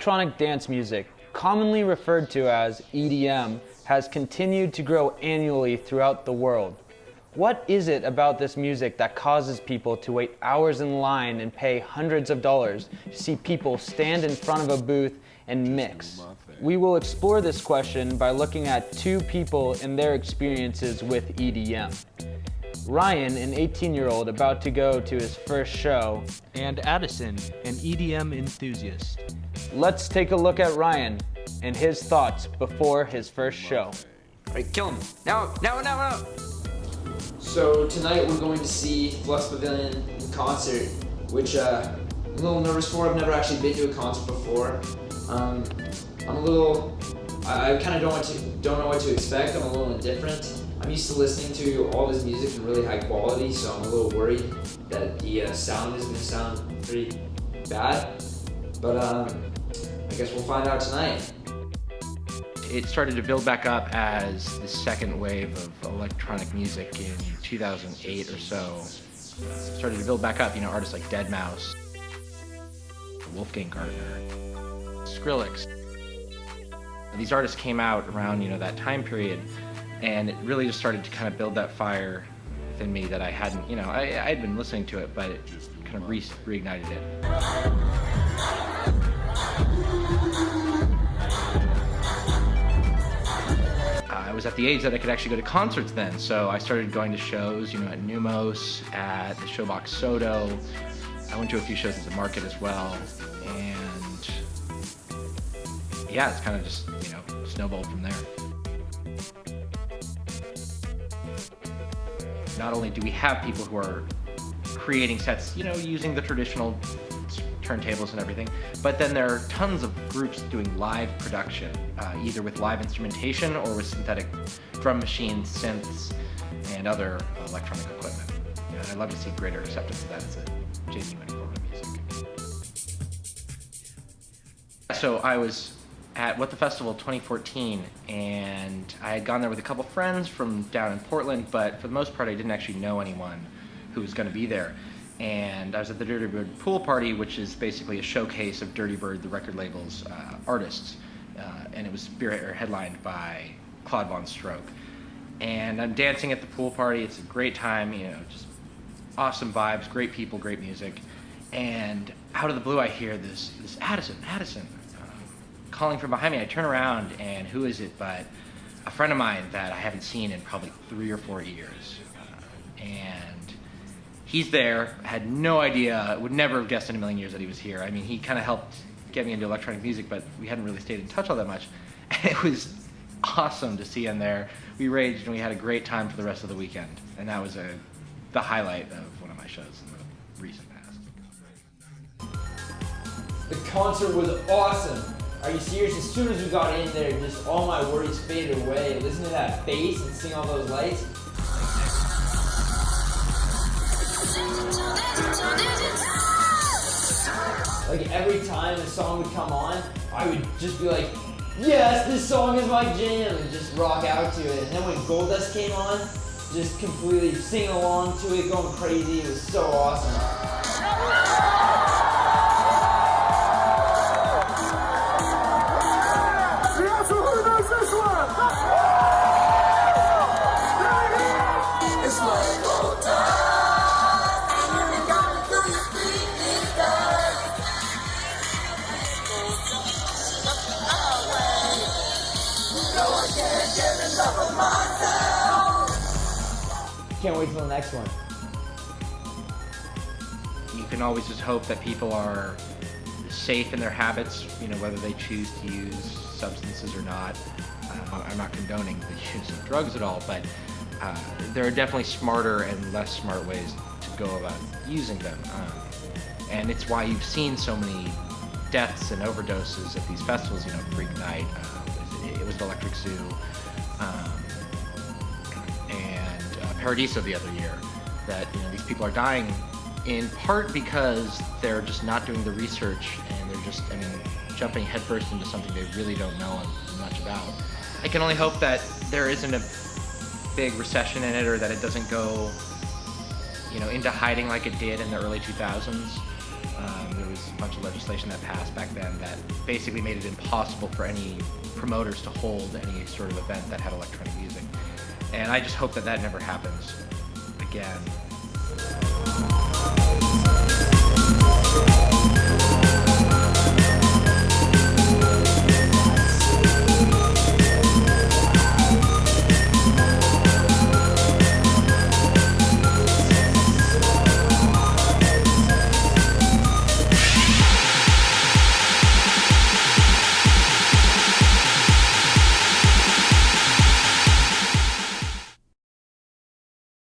Electronic dance music, commonly referred to as EDM, has continued to grow annually throughout the world. What is it about this music that causes people to wait hours in line and pay hundreds of dollars to see people stand in front of a booth and mix? We will explore this question by looking at two people and their experiences with EDM. Ryan, an 18-year-old about to go to his first show, and Addison, an EDM enthusiast. Let's take a look at Ryan and his thoughts before his first show. All right, kill him. No. So tonight we're going to see Flux Pavilion in concert, which I'm a little nervous for. I've never actually been to a concert before. I kind of don't know what to expect. I'm a little indifferent. I'm used to listening to all this music in really high quality, so I'm a little worried that the sound is going to sound pretty bad. But I guess we'll find out tonight. It started to build back up as the second wave of electronic music in 2008 or so. Started to build back up, artists like Deadmau5, Wolfgang Gartner, Skrillex. These artists came out around, that time period, and it really just started to kind of build that fire within me that I hadn't, I had been listening to it, but it just kind of reignited it. I was at the age that I could actually go to concerts then, so I started going to shows, at Numos, at the Showbox Soto. I went to a few shows at the Market as well, and yeah, it's kind of just, snowballed from there. Not only do we have people who are creating sets, using the traditional turntables and everything, but then there are tons of groups doing live production, either with live instrumentation or with synthetic drum machines, synths, and other electronic equipment. And I'd love to see greater acceptance of that as a genuine form of music. So I was at What the Festival 2014, and I had gone there with a couple friends from down in Portland, but for the most part I didn't actually know anyone who was going to be there. And I was at the Dirty Bird pool party, which is basically a showcase of Dirty Bird, the record label's artists, and it was headlined by Claude Von Stroke. And I'm dancing at the pool party. It's a great time, just awesome vibes, great people, great music. And out of the blue, I hear this Addison, calling from behind me. I turn around, and who is it but a friend of mine that I haven't seen in probably 3 or 4 years. And he's there. I had no idea, would never have guessed in a million years that he was here. I mean, he kind of helped get me into electronic music, but we hadn't really stayed in touch all that much. And it was awesome to see him there. We raged, and we had a great time for the rest of the weekend. And that was the highlight of one of my shows in the recent past. The concert was awesome. Are you serious? As soon as we got in there, just all my worries faded away. Listen to that bass and seeing all those lights. Like every time a song would come on, I would just be like, yes, this song is my jam, and just rock out to it. And then when Goldust came on, just completely sing along to it, going crazy. It was so awesome. Can't wait till the next one. You can always just hope that people are safe in their habits, whether they choose to use substances or not. I'm not condoning the use of drugs at all, but there are definitely smarter and less smart ways to go about using them. And it's why you've seen so many deaths and overdoses at these festivals, Freak Night, it was the Electric Zoo, and Paradiso the other year, that these people are dying in part because they're just not doing the research, and they're just, jumping headfirst into something they really don't know much about. I can only hope that there isn't a big recession in it, or that it doesn't go, into hiding like it did in the early 2000s. There was bunch of legislation that passed back then that basically made it impossible for any promoters to hold any sort of event that had electronic music. And I just hope that that never happens again.